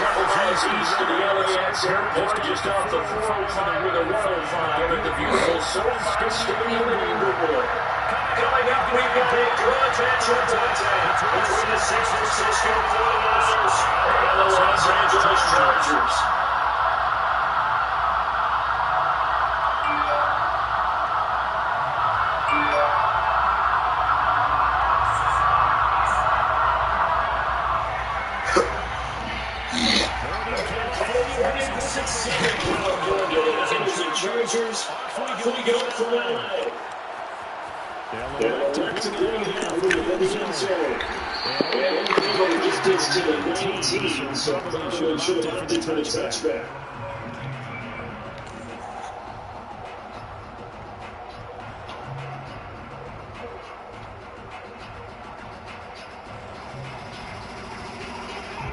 couple miles east of the LAX airport, just off the 405 with a 105 at the beautiful SoFi Stadium in Inglewood. Coming up, we've got a grudge matchup between the San Francisco 49ers and the Los Angeles Chargers. Chargers, off we go from LA. They'll elect to bring it out from the end zone. And we're going to get this to the 19, so probably should have opted for the touchback.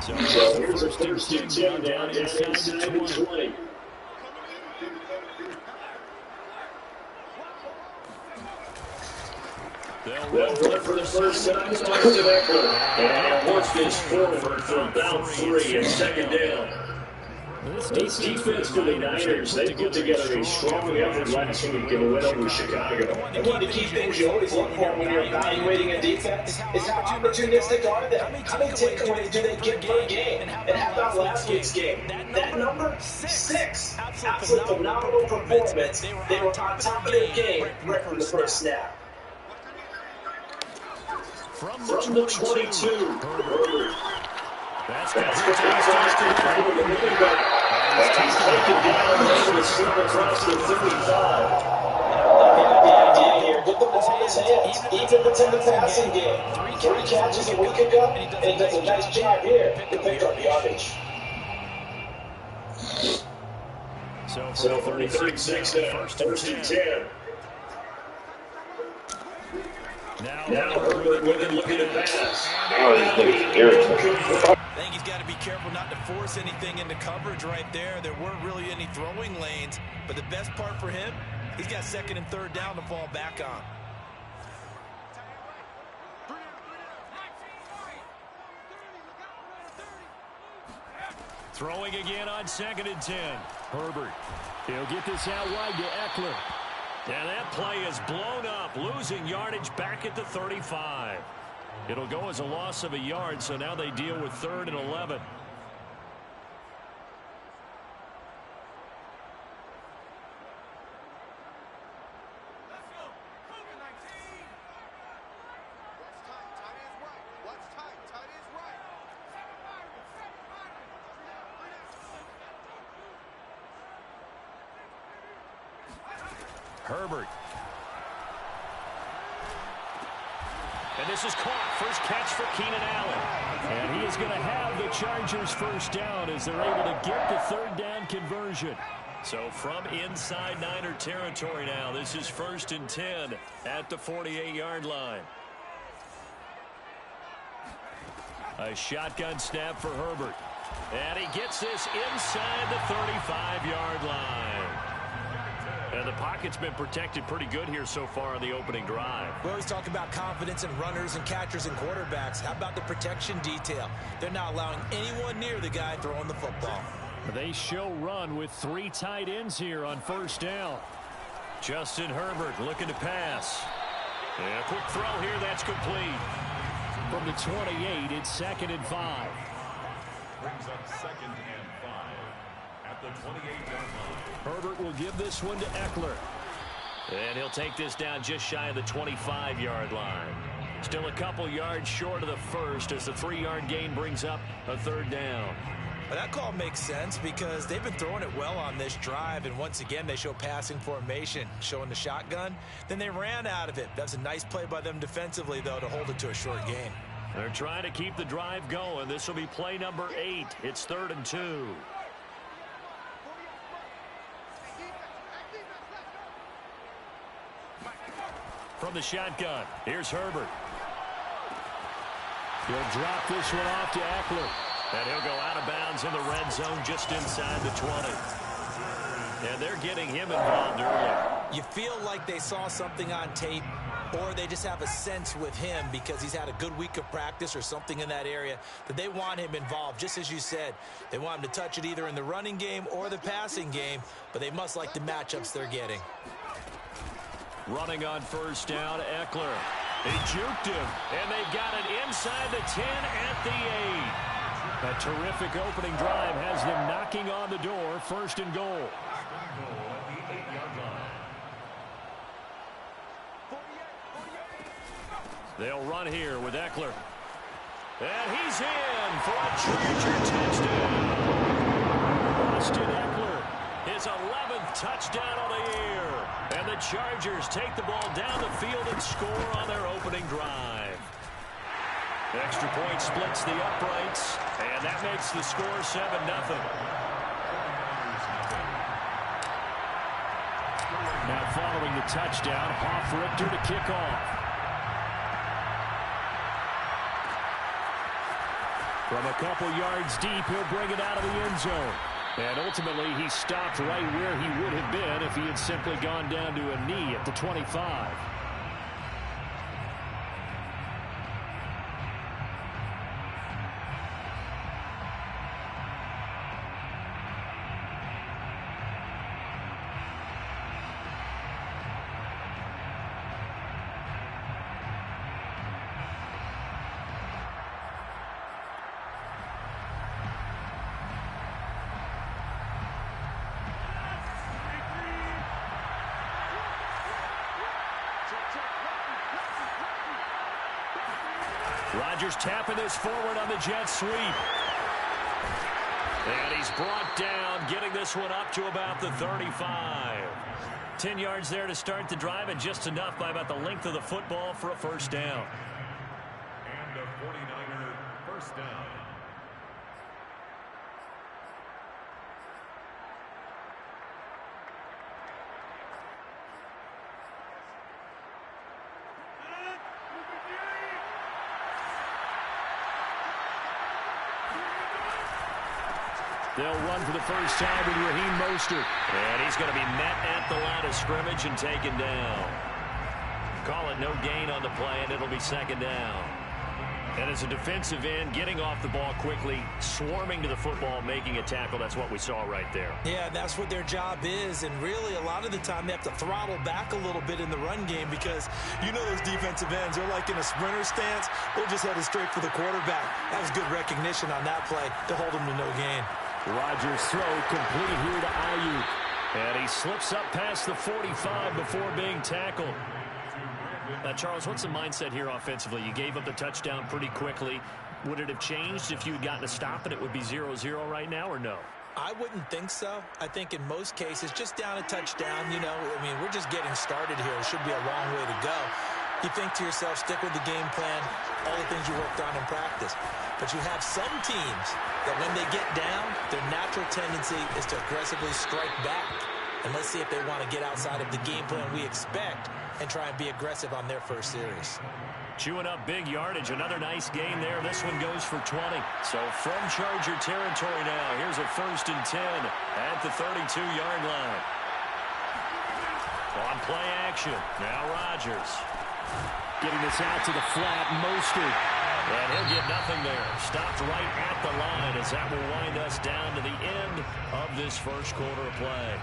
So here's a first and 10 down inside the 20. They'll run for the first time to Eckler. And push this forward for about 3 and second down. This defense for the Niners, they put together a strong effort last week in the win over Chicago. And one of the key things you always look for when you're evaluating a defense is how opportunistic are they? How many takeaways do they get per game? And how about last week's game? That number, 6. Absolutely phenomenal performance. They were on top of their game right from the first snap. From the 22, Herbert. That's got the running back. He's taken down over the slip across the 35. The idea here, get the ball in his hands, even if it's in the passing game. 3 catches a week ago, and he does a nice job here to pick up yardage. So 36 now, first and 10. Now Herbert with it, looking to pass. Oh, this nigga's irritating. I think he's got to be careful not to force anything into coverage right there. There weren't really any throwing lanes, but the best part for him, he's got second and third down to fall back on. Throwing again on second and 10. Herbert. He'll get this out wide to Eckler. And that play is blown up, losing yardage back at the 35. It'll go as a loss of a yard, so now they deal with 3rd and 11. Herbert. And this is caught. First catch for Keenan Allen. And he is going to have the Chargers first down as they're able to get the 3rd down conversion. So from inside Niner territory now, this is 1st and 10 at the 48-yard line. A shotgun snap for Herbert. And he gets this inside the 35-yard line. And the pocket's been protected pretty good here so far on the opening drive. We always talk about confidence in runners and catchers and quarterbacks. How about the protection detail? They're not allowing anyone near the guy throwing the football. They show run with 3 tight ends here on first down. Justin Herbert looking to pass. And a quick throw here, that's complete. From the 28, it's 2nd and 5. Brings up 2nd and 5 at the 28-yard line. Herbert will give this one to Eckler. And he'll take this down just shy of the 25-yard line. Still a couple yards short of the first as the 3-yard gain brings up a 3rd down. But that call makes sense because they've been throwing it well on this drive, and once again they show passing formation, showing the shotgun. Then they ran out of it. That's a nice play by them defensively, though, to hold it to a short gain. They're trying to keep the drive going. This will be play number 8. It's 3rd and 2. From the shotgun, here's Herbert. He'll drop this one off to Eckler. And he'll go out of bounds in the red zone just inside the 20. And they're getting him involved early. You feel like they saw something on tape, or they just have a sense with him because he's had a good week of practice or something in that area that they want him involved. Just as you said, they want him to touch it either in the running game or the passing game, but they must like the matchups they're getting. Running on first down, Eckler. He juked him, and they've got it inside the 10 at the 8. A terrific opening drive has them knocking on the door, first and goal. They'll run here with Eckler. And he's in for a Charger touchdown. Austin Eckler, his 11th touchdown of the year. And the Chargers take the ball down the field and score on their opening drive. Extra point splits the uprights, and that makes the score 7-0. Now following the touchdown, Hoff-Richter to kick off. From a couple yards deep, he'll bring it out of the end zone. And ultimately, he stopped right where he would have been if he had simply gone down to a knee at the 25. Rodgers tapping this forward on the jet sweep. And he's brought down, getting this one up to about the 35. 10 yards there to start the drive, and just enough by about the length of the football for a first down. And a 49er first down. They'll run for the first time with Raheem Mostert. And he's going to be met at the line of scrimmage and taken down. Call it no gain on the play, and it'll be second down. And as a defensive end, getting off the ball quickly, swarming to the football, making a tackle, that's what we saw right there. Yeah, that's what their job is, and really a lot of the time they have to throttle back a little bit in the run game because you know those defensive ends, they're like in a sprinter stance, they're just headed straight for the quarterback. That was good recognition on that play to hold them to no gain. Rodgers' throw complete here to Ayuk. And he slips up past the 45 before being tackled. Now, Charles, what's the mindset here offensively? You gave up the touchdown pretty quickly. Would it have changed if you had gotten a stop and it would be 0-0 right now, or no? I wouldn't think so. I think in most cases, just down a touchdown, you know, I mean, we're just getting started here. It should be a long way to go. You think to yourself, stick with the game plan, all the things you worked on in practice. But you have some teams that when they get down, their natural tendency is to aggressively strike back. And let's see if they want to get outside of the game plan we expect and try and be aggressive on their first series. Chewing up big yardage. Another nice gain there. This one goes for 20. So from Charger territory now, here's a 1st and 10 at the 32-yard line. On play action. Now Rodgers. Getting this out to the flat. Mostert. And he'll get nothing there. Stopped right at the line as that will wind us down to the end of this first quarter of play.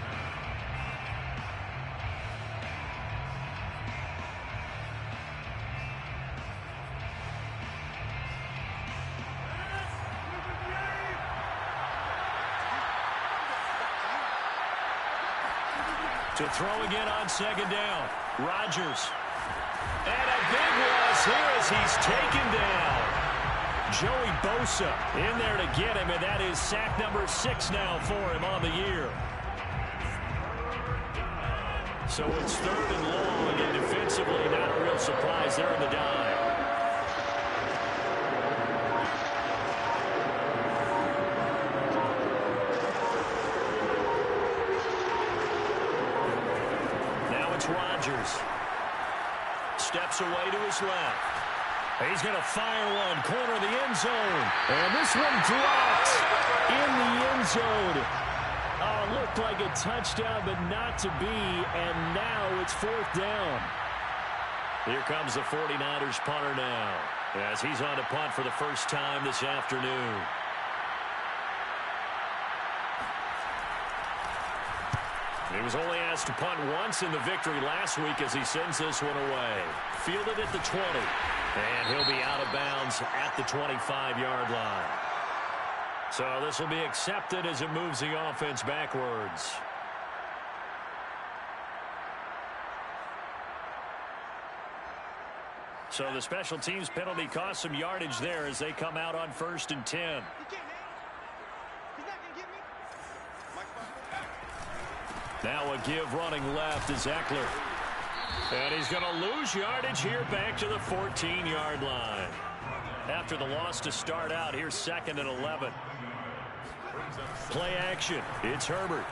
To throw again on second down. Rodgers. And a big loss here as he's taken down. Joey Bosa in there to get him, and that is sack number 6 now for him on the year. So it's 3rd and long, and defensively not a real surprise there in the dive. Rodgers steps away to his left. He's going to fire one, corner of the end zone. And this one dropped in the end zone. Oh, looked like a touchdown, but not to be. And now it's 4th down. Here comes the 49ers punter now, as he's on to punt for the first time this afternoon. He was only asked to punt once in the victory last week as he sends this one away. Fielded at the 20, and he'll be out of bounds at the 25-yard line. So this will be accepted as it moves the offense backwards. So the special teams penalty cost some yardage there as they come out on 1st and 10. Now a give running left is Eckler. And he's going to lose yardage here back to the 14-yard line. After the loss to start out, here's 2nd and 11. Play action. It's Herbert.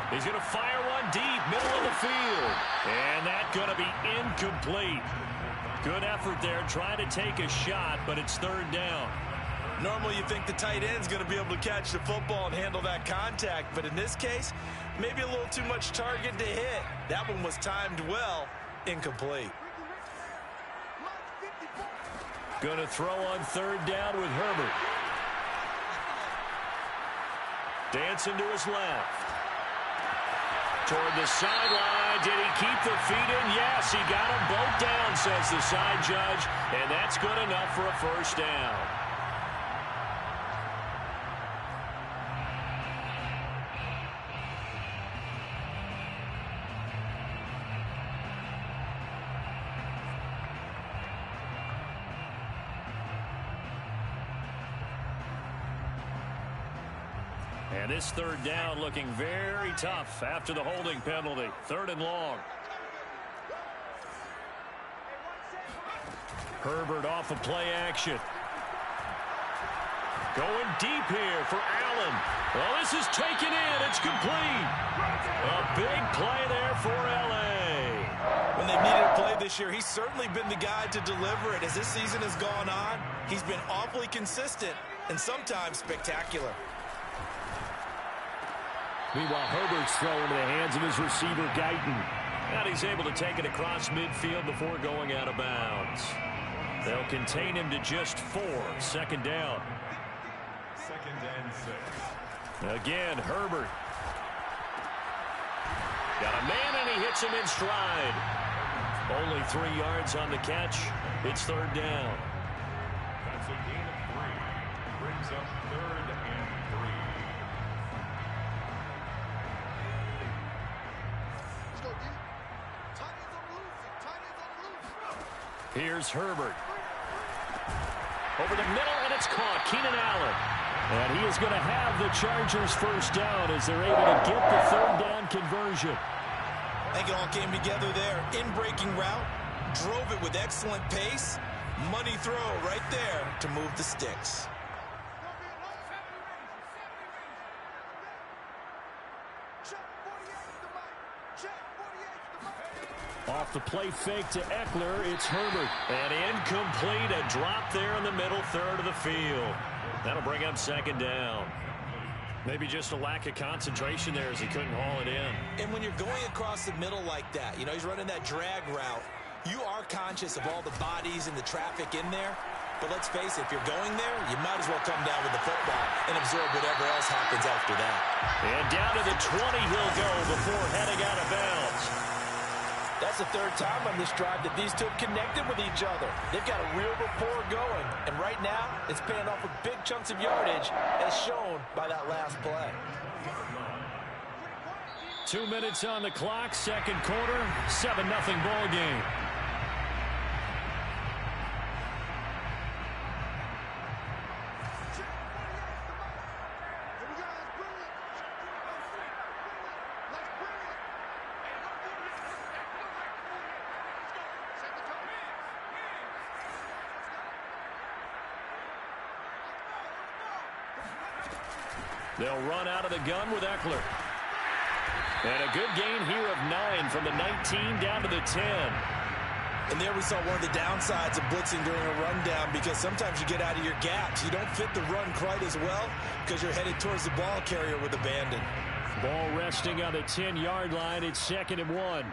He's going to fire one deep, middle of the field. And that's going to be incomplete. Good effort there trying to take a shot, but it's 3rd down. Normally you think the tight end's going to be able to catch the football and handle that contact, but in this case, maybe a little too much target to hit. That one was timed well, incomplete. Going to throw on 3rd down with Herbert. Dancing to his left. Toward the sideline. Did he keep the feet in? Yes, he got them both down, says the side judge, and that's good enough for a 1st down. And this 3rd down looking very tough after the holding penalty. 3rd and long. Herbert off of play action. Going deep here for Allen. Well, this is taken in. It's complete. A big play there for L.A. When they've needed a play this year, he's certainly been the guy to deliver it. As this season has gone on, he's been awfully consistent and sometimes spectacular. Meanwhile, Herbert's thrown into the hands of his receiver, Guyton. And he's able to take it across midfield before going out of bounds. They'll contain him to just 4. 2nd down. 2nd and 6. Again, Herbert. Got a man, and he hits him in stride. Only 3 yards on the catch. It's 3rd down. That's a gain of 3. Brings up 3rd and 3. Here's Herbert. Over the middle, and it's caught. Keenan Allen. And he is going to have the Chargers 1st down as they're able to get the 3rd down conversion. I think it all came together there. In-breaking route. Drove it with excellent pace. Money throw right there to move the sticks. Off the play fake to Eckler, it's Herbert. And incomplete, a drop there in the middle 3rd of the field. That'll bring up 2nd down. Maybe just a lack of concentration there as he couldn't haul it in. And when you're going across the middle like that, you know, he's running that drag route, you are conscious of all the bodies and the traffic in there. But let's face it, if you're going there, you might as well come down with the football and absorb whatever else happens after that. And down to the 20 he'll go before heading out of bounds. That's the 3rd time on this drive that these two have connected with each other. They've got a real rapport going. And right now, it's paying off with big chunks of yardage, as shown by that last play. 2 minutes on the clock, 2nd quarter, 7-0 ball game. They'll run out of the gun with Eckler. And a good gain here of 9 from the 19 down to the 10. And there we saw one of the downsides of blitzing during a rundown, because sometimes you get out of your gaps. You don't fit the run quite as well because you're headed towards the ball carrier with abandon. Ball resting on the 10-yard line. It's 2nd and 1.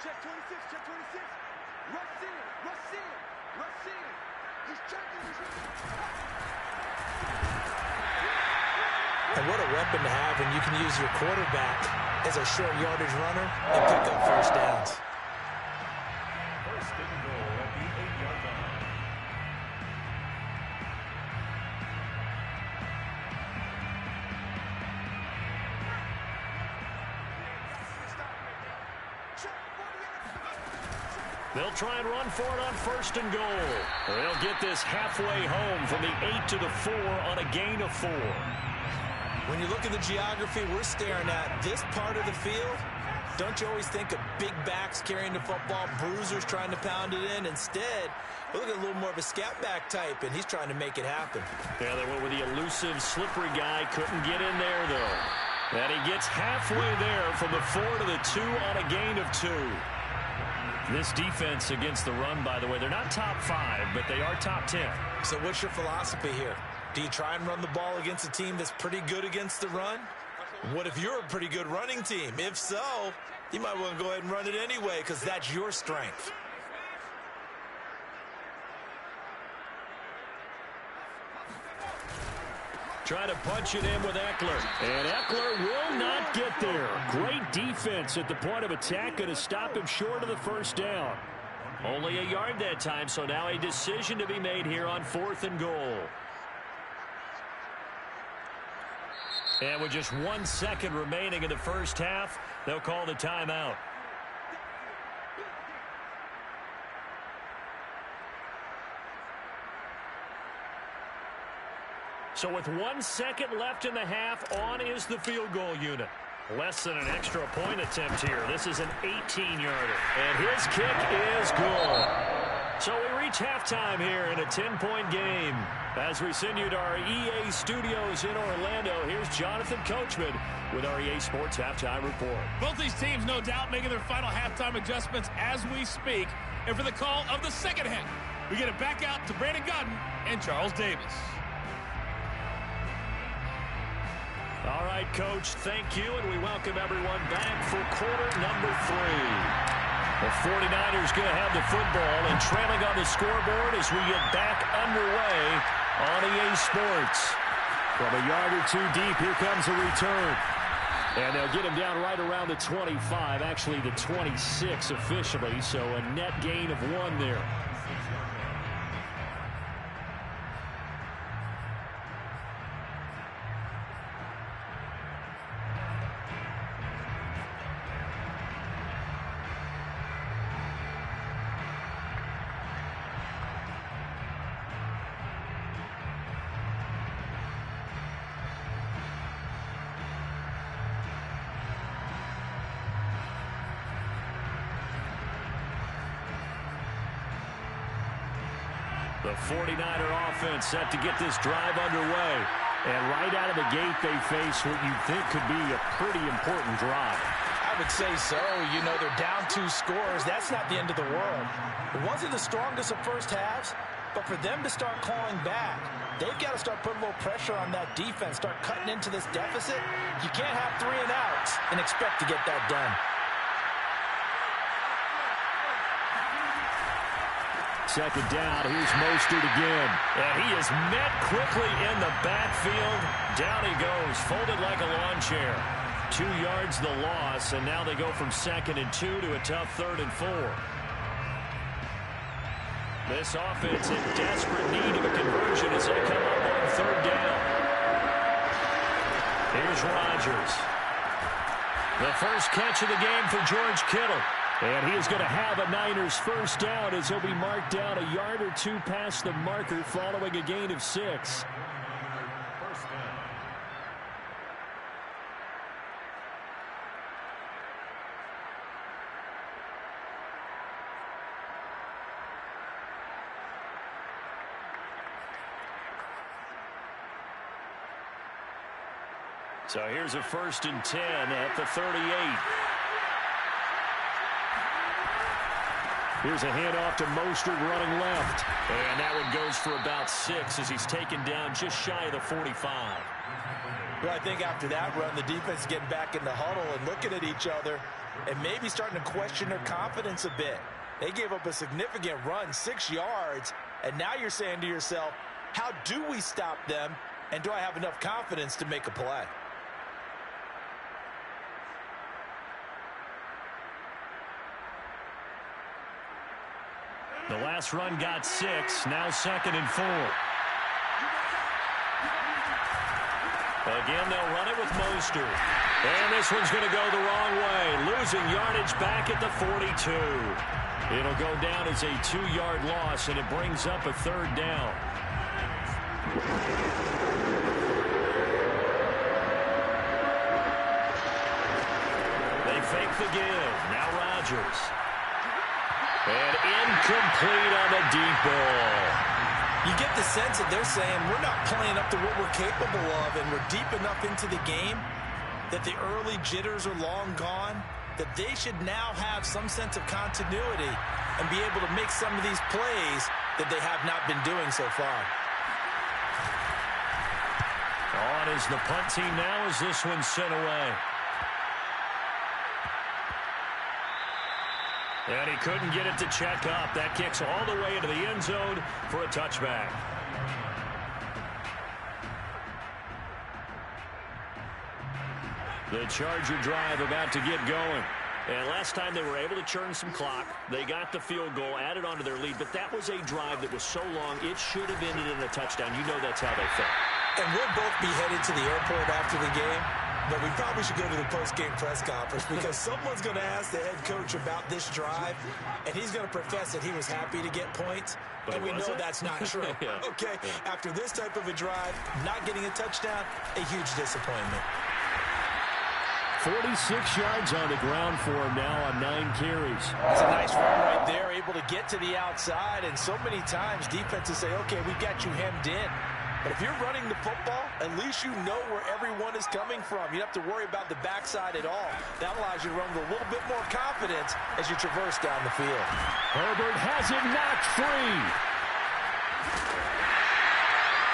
Check 26, check 26. Rush in, rush in, rush in. He's checking, he's And what a weapon to have when you can use your quarterback as a short yardage runner and pick up first downs. First and goal at the 8-yard line. They'll try and run for it on first and goal. They'll get this halfway home from the 8 to the 4 on a gain of 4. When you look at the geography we're staring at, this part of the field, don't you always think of big backs carrying the football, bruisers trying to pound it in? Instead, we look at a little more of a scat back type, and he's trying to make it happen. Yeah, they went with the elusive, slippery guy. Couldn't get in there, though. And he gets halfway there from the 4 to the 2 on a gain of 2. This defense against the run, by the way, they're not top 5, but they are top 10. So what's your philosophy here? Do you try and run the ball against a team that's pretty good against the run? What if you're a pretty good running team? If so, you might want to go ahead and run it anyway because that's your strength. Try to punch it in with Eckler. And Eckler will not get there. Great defense at the point of attack. Going to stop him short of the first down. Only a yard that time, so now a decision to be made here on 4th and goal. And with just 1 second remaining in the first half, they'll call the timeout. So with 1 second left in the half, on is the field goal unit. Less than an extra point attempt here. This is an 18-yarder. And his kick is good. So we reach halftime here in a 10-point game. As we send you to our EA studios in Orlando, here's Jonathan Coachman with our EA Sports Halftime Report. Both these teams, no doubt, making their final halftime adjustments as we speak. And for the call of the second half, we get it back out to Brandon Godden and Charles Davis. All right, Coach, thank you, and we welcome everyone back for quarter number 3. The 49ers going to have the football and trailing on the scoreboard as we get back underway on EA Sports. From a yard or 2 deep, here comes a return. And they'll get him down right around the 25, actually the 26 officially, so a net gain of 1 there. The 49er offense set to get this drive underway. And right out of the gate, they face what you think could be a pretty important drive. I would say so. You know, they're down 2 scores. That's not the end of the world. It wasn't the strongest of first halves, but for them to start clawing back, they've got to start putting a little pressure on that defense, start cutting into this deficit. You can't have 3 and outs and expect to get that done. Second down, here's Mostert again. And he is met quickly in the backfield. Down he goes, folded like a lawn chair. 2 yards the loss, and now they go from 2nd and 2 to a tough 3rd and 4. This offense in desperate need of a conversion as they come up on 3rd down. Here's Rodgers. The first catch of the game for George Kittle. And he is going to have a Niners first down as he'll be marked down a yard or 2 past the marker following a gain of 6. First down. So here's a 1st and 10 at the 38. Here's a handoff to Mostert running left. And that one goes for about 6 as he's taken down just shy of the 45. Well, I think after that run, the defense is getting back in the huddle and looking at each other. and maybe starting to question their confidence a bit. They gave up a significant run, 6 yards, and now you're saying to yourself, how do we stop them, and do I have enough confidence to make a play? The last run got 6, now 2nd and 4. Again, they'll run it with Mostert. And this one's going to go the wrong way, losing yardage back at the 42. It'll go down as a 2-yard loss, and it brings up a 3rd down. They fake the give. Now Rodgers. And incomplete on the deep ball. You get the sense that they're saying we're not playing up to what we're capable of, and we're deep enough into the game that the early jitters are long gone, that they should now have some sense of continuity and be able to make some of these plays that they have not been doing so far. On is the punt team now as this one's sent away. And he couldn't get it to check up. That kicks all the way into the end zone for a touchback. The Charger drive about to get going. And last time they were able to churn some clock. They got the field goal, added onto their lead. But that was a drive that was so long, it should have ended in a touchdown. You know that's how they felt. And we'll both be headed to the airport after the game. But we probably should go to the post-game press conference because someone's going to ask the head coach about this drive, and he's going to profess that he was happy to get points, and we know that's not true. Yeah. Okay, after this type of a drive, not getting a touchdown, a huge disappointment. 46 yards on the ground for him now on 9 carries. That's a nice run right there, able to get to the outside, and so many times defenses say, okay, we've got you hemmed in. But if you're running the football, at least you know where everyone is coming from. You don't have to worry about the backside at all. That allows you to run with a little bit more confidence as you traverse down the field. Herbert has it knocked free.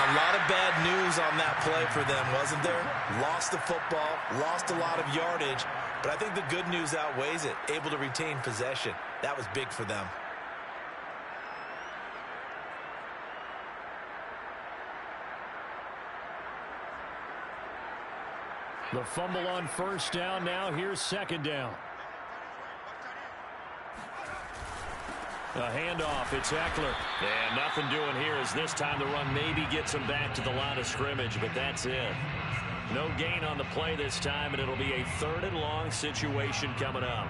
A lot of bad news on that play for them, wasn't there? Lost the football, lost a lot of yardage, but I think the good news outweighs it. Able to retain possession. That was big for them. The fumble on 1st down. Now here's 2nd down. A handoff. It's Eckler. And nothing doing here as this time the run maybe gets him back to the line of scrimmage, but that's it. No gain on the play this time, and it'll be a 3rd and long situation coming up.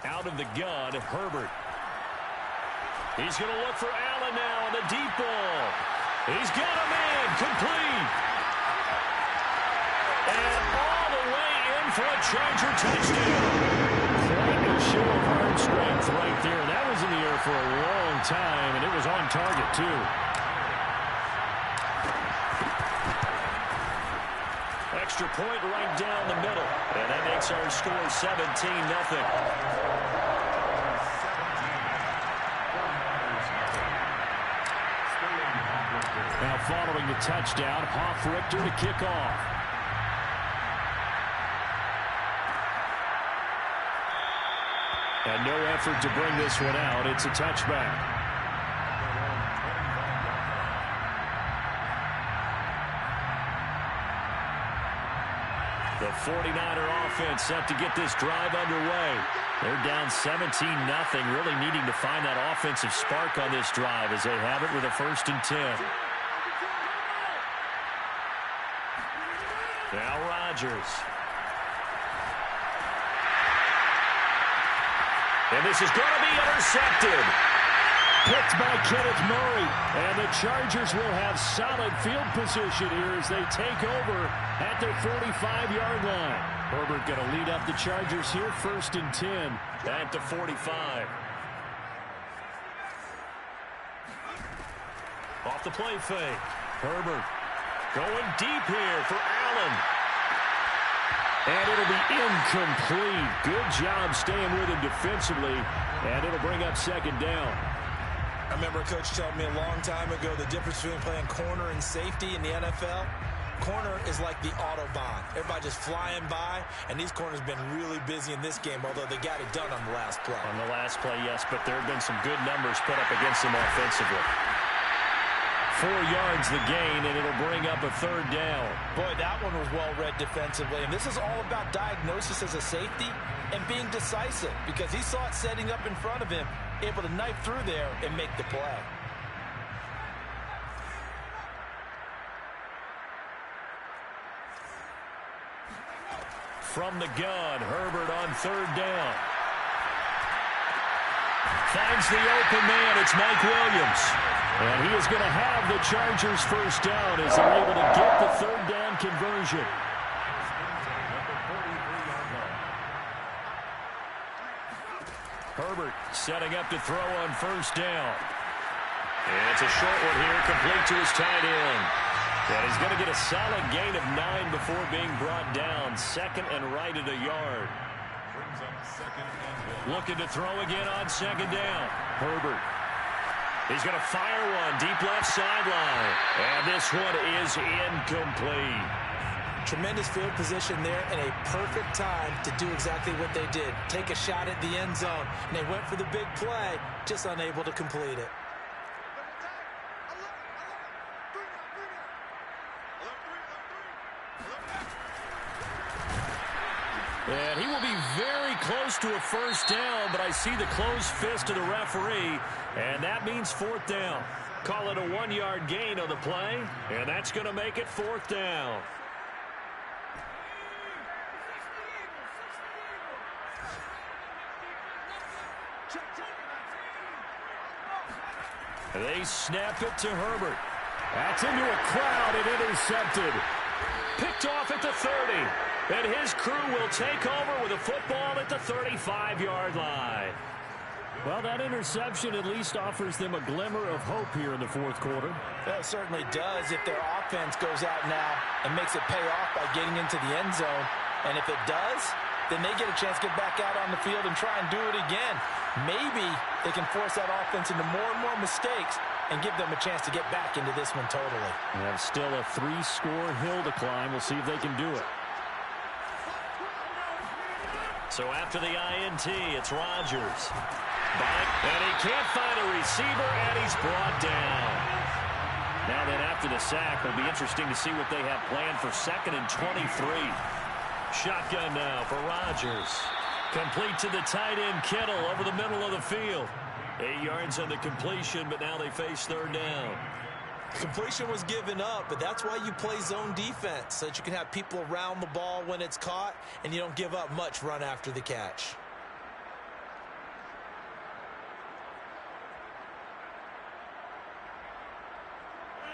Out of the gun, Herbert. He's going to look for Allen now on the deep ball. He's got a man complete. And all the way in for a Charger touchdown. Quite a show of arm strength right there. That was in the air for a long time, and it was on target, too. Extra point right down the middle. And that makes our score 17-0. Now following the touchdown, Hoff-Richter to kick off. And no effort to bring this one out. It's a touchback. The 49er offense set to get this drive underway. They're down 17-0, really needing to find that offensive spark on this drive as they have it with a 1st and 10. Now Rodgers. And this is going to be intercepted. Picked by Kenneth Murray. And the Chargers will have solid field position here as they take over at their 45-yard line. Herbert going to lead up the Chargers here, 1st and 10 at the 45. Off the play fake. Herbert going deep here for Allen. And it'll be incomplete. Good job staying with him defensively. And it'll bring up 2nd down. I remember a coach telling me a long time ago the difference between playing corner and safety in the NFL. Corner is like the Autobahn. Everybody just flying by, and these corners have been really busy in this game, although they got it done on the last play. On the last play, yes, but there have been some good numbers put up against them offensively. 4 yards the gain, and it'll bring up a third down. Boy, that one was well read defensively, and this is all about diagnosis as a safety and being decisive, because he saw it setting up in front of him, able to knife through there and make the play. From the gun, Herbert on third down. Finds the open man. It's Mike Williams. And he is going to have the Chargers first down as they're able to get the third down conversion. Herbert setting up to throw on first down. And it's a short one here, complete to his tight end. And he's going to get a solid gain of 9 before being brought down. Second and right at a yard. Looking to throw again on second down. Herbert. He's going to fire one deep left sideline. And this one is incomplete. Tremendous field position there and a perfect time to do exactly what they did. Take a shot at the end zone. And they went for the big play, just unable to complete it. And he will be very close to a first down, but I see the closed fist of the referee, and that means fourth down. Call it a 1-yard gain on the play, and that's going to make it fourth down. They snap it to Herbert. That's into a crowd and intercepted. Picked off at the 30. And his crew will take over with a football at the 35-yard line. Well, that interception at least offers them a glimmer of hope here in the fourth quarter. Well, it certainly does if their offense goes out now and makes it pay off by getting into the end zone. And if it does, then they get a chance to get back out on the field and try and do it again. Maybe they can force that offense into more and more mistakes and give them a chance to get back into this one totally. And still a 3-score hill to climb. We'll see if they can do it. So after the INT, it's Rodgers. And he can't find a receiver, and he's brought down. Now then, after the sack, it'll be interesting to see what they have planned for 2nd and 23. Shotgun now for Rodgers. Complete to the tight end, Kittle, over the middle of the field. 8 yards on the completion, but now they face third down. Completion was given up, but that's why you play zone defense, so that you can have people around the ball when it's caught, and you don't give up much run after the catch.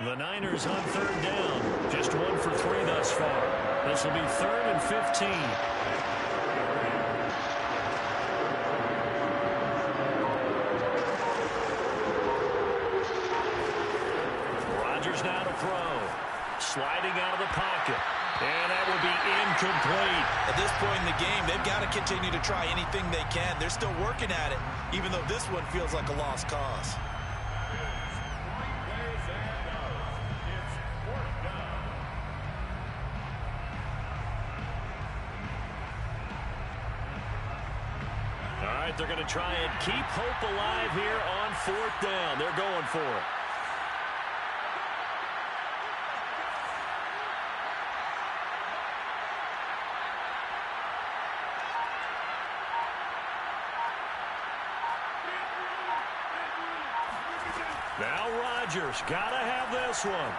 The Niners on third down. Just 1 for 3 thus far. This will be 3rd and 15. Now to throw. Sliding out of the pocket. And that will be incomplete. At this point in the game, they've got to continue to try anything they can. They're still working at it, even though this one feels like a lost cause. All right, they're going to try and keep hope alive here on fourth down. They're going for it. Now Rodgers, gotta have this one.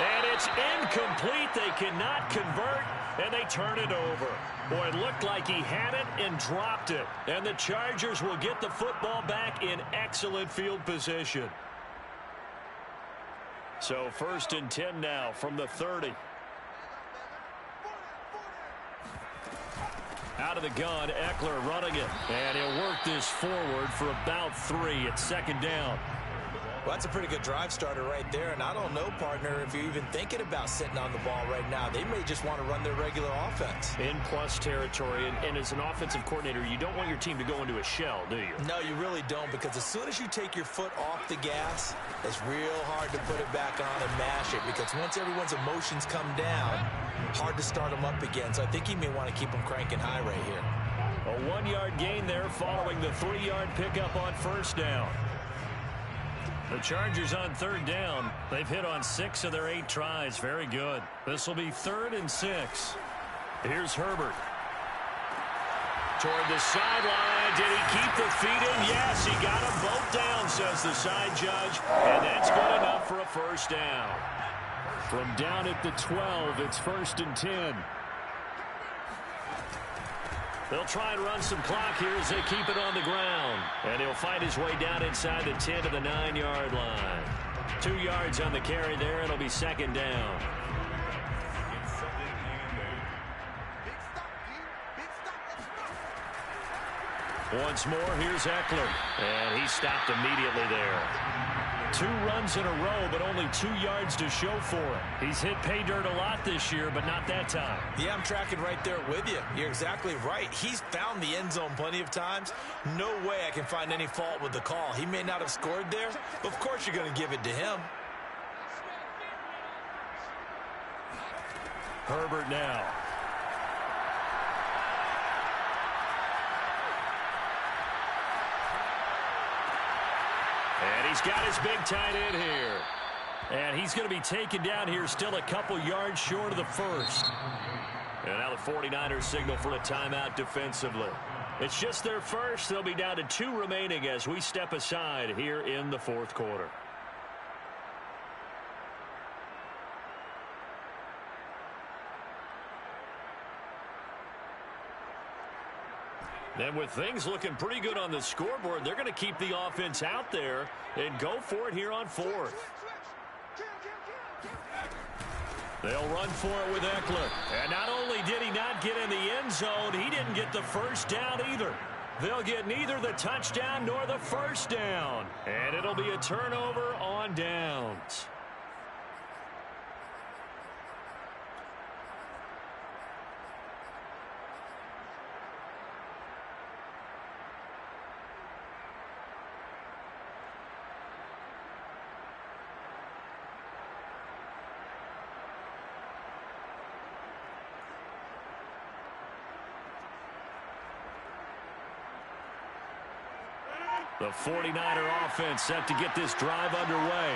And it's incomplete. They cannot convert, and they turn it over. Boy, it looked like he had it and dropped it. And the Chargers will get the football back in excellent field position. So 1st and 10 now from the 30. Out of the gun, Eckler running it. And he'll work this forward for about 3 at 2nd down. Well, that's a pretty good drive starter right there. And I don't know, partner, if you're even thinking about sitting on the ball right now. They may just want to run their regular offense. In plus territory. And as an offensive coordinator, you don't want your team to go into a shell, do you? No, you really don't, because as soon as you take your foot off the gas, it's real hard to put it back on and mash it, because once everyone's emotions come down, hard to start them up again. So I think he may want to keep them cranking high right here. A 1-yard gain there following the 3-yard pickup on first down. The Chargers on third down. They've hit on 6 of their 8 tries. Very good. This will be 3rd and 6. Here's Herbert. Toward the sideline. Did he keep the feet in? Yes, he got them both down, says the side judge. And that's good enough for a first down. From down at the 12, it's 1st and 10. They'll try and run some clock here as they keep it on the ground. And he'll fight his way down inside the 10 to the 9-yard line. 2 yards on the carry there. It'll be 2nd down. Once more, here's Eckler. And he stopped immediately there. 2 runs in a row, but only 2 yards to show for it. He's hit pay dirt a lot this year, but not that time. Yeah, I'm tracking right there with you. You're exactly right. He's found the end zone plenty of times. No way I can find any fault with the call. He may not have scored there, but of course you're going to give it to him. Herbert now. And he's got his big tight end here. And he's going to be taken down here, still a couple yards short of the first. And now the 49ers signal for a timeout defensively. It's just their first. They'll be down to 2 remaining as we step aside here in the 4th quarter. And with things looking pretty good on the scoreboard, they're going to keep the offense out there and go for it here on 4th. They'll run for it with Eckler. And not only did he not get in the end zone, he didn't get the first down either. They'll get neither the touchdown nor the first down. And it'll be a turnover on downs. The 49er offense set to get this drive underway.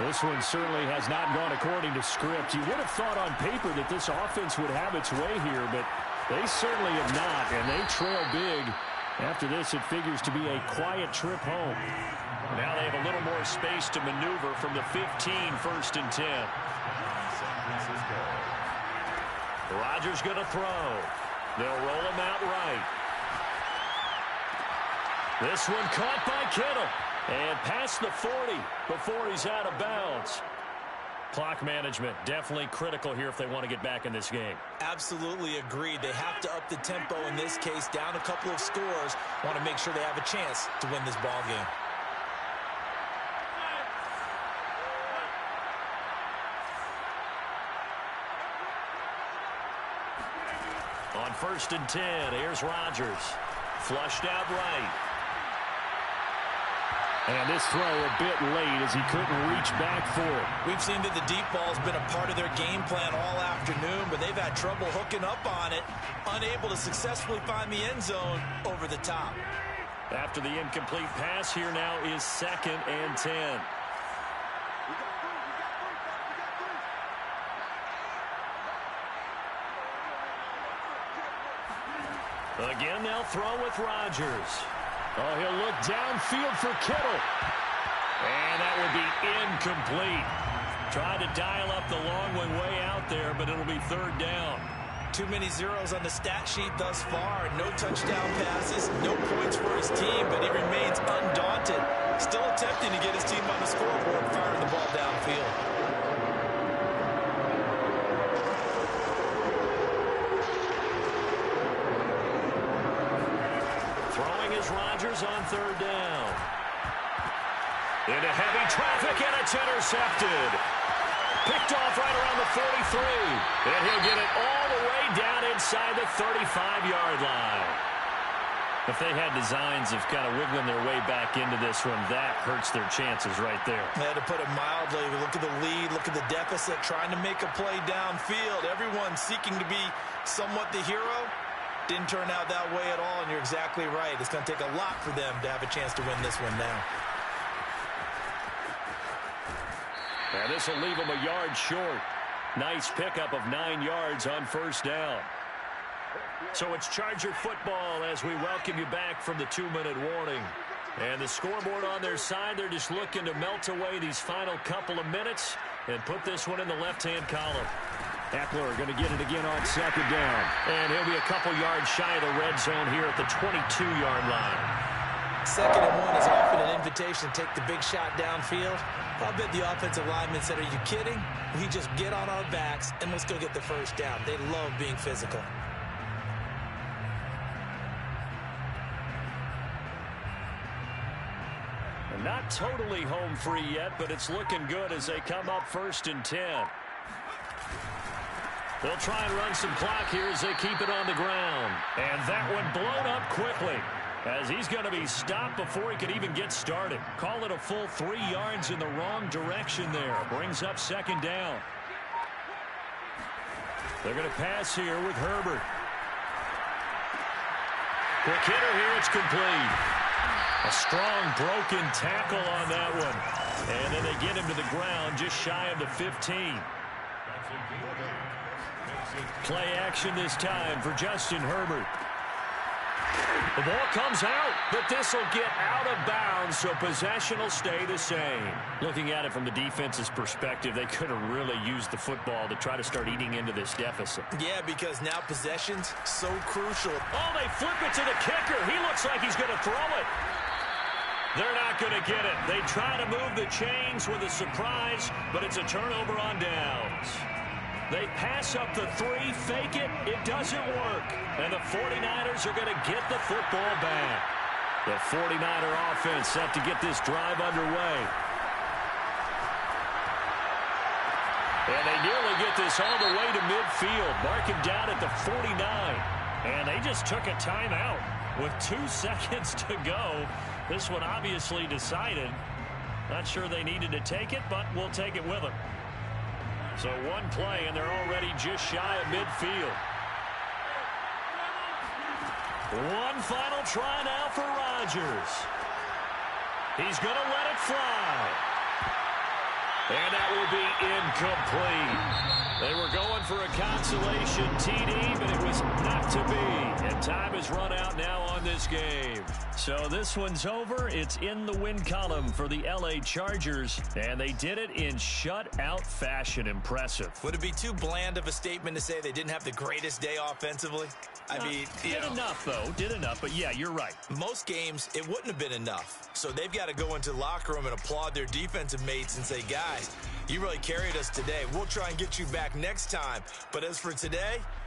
This one certainly has not gone according to script. You would have thought on paper that this offense would have its way here, but they certainly have not, and they trail big. After this, it figures to be a quiet trip home. Now they have a little more space to maneuver from the 15, 1st and 10. Rodgers going to throw. They'll roll him out right. This one caught by Kittle. And past the 40 before he's out of bounds. Clock management definitely critical here if they want to get back in this game. Absolutely agreed. They have to up the tempo in this case, down a couple of scores. Want to make sure they have a chance to win this ball game. On 1st and 10, here's Rodgers. Flushed out right. And this throw a bit late as he couldn't reach back for it. We've seen that the deep ball's been a part of their game plan all afternoon, but they've had trouble hooking up on it, unable to successfully find the end zone over the top. After the incomplete pass, here now is 2nd and 10. Again, they'll throw with Rodgers. Oh, he'll look downfield for Kittle. And that would be incomplete. Tried to dial up the long one way out there, but it'll be 3rd down. Too many zeros on the stat sheet thus far. No touchdown passes, no points for his team, but he remains undaunted. Still attempting to get his team on the scoreboard, firing the ball downfield. Throwing is Rodgers on 3rd down. Into heavy traffic, and it's intercepted. Picked off right around the 43. And he'll get it all the way down inside the 35-yard line. If they had designs of kind of wiggling their way back into this one, that hurts their chances right there. Yeah, to put it mildly, look at the lead, look at the deficit, trying to make a play downfield. Everyone seeking to be somewhat the hero. Didn't turn out that way at all, and you're exactly right. It's going to take a lot for them to have a chance to win this one now. And this will leave them a yard short. Nice pickup of 9 yards on first down. So it's Charger football as we welcome you back from the 2-minute warning. And the scoreboard on their side, they're just looking to melt away these final couple of minutes and put this one in the left-hand column. Eckler going to get it again on second down. And he'll be a couple yards shy of the red zone here at the 22-yard line. 2nd and 1 is often an invitation to take the big shot downfield. I'll bet the offensive lineman said, "Are you kidding? We just get on our backs and let's go get the first down." They love being physical. Not totally home free yet, but it's looking good as they come up 1st and 10. They'll try and run some clock here as they keep it on the ground. And that one blown up quickly as he's going to be stopped before he could even get started. Call it a full 3 yards in the wrong direction there. Brings up 2nd down. They're going to pass here with Herbert. Quick hitter here, it's complete. A strong broken tackle on that one. And then they get him to the ground just shy of the 15. Play action this time for Justin Herbert. The ball comes out, but this will get out of bounds, so possession will stay the same. Looking at it from the defense's perspective, they could have really used the football to try to start eating into this deficit. Yeah, because now possession's so crucial. Oh, they flip it to the kicker. He looks like he's going to throw it. They're not going to get it. They try to move the chains with a surprise, but it's a turnover on downs. They pass up the 3, fake it. It doesn't work. And the 49ers are going to get the football back. The 49er offense set to get this drive underway. And they nearly get this all the way to midfield. Mark him down at the 49. And they just took a timeout with 2 seconds to go. This one obviously decided. Not sure they needed to take it, but we'll take it with them. So 1 play, and they're already just shy of midfield. 1 final try now for Rodgers. He's going to let it fly. And that will be incomplete. They were going for a consolation TD, but it was not to be. And time has run out now on this game. So this one's over. It's in the win column for the LA Chargers, and they did it in shutout fashion. Impressive. Would it be too bland of a statement to say they didn't have the greatest day offensively? I mean, did enough, though. Did enough, but yeah, you're right. Most games, it wouldn't have been enough. So they've got to go into the locker room and applaud their defensive mates and say, guys, you really carried us today. We'll try and get you back next time. But as for today,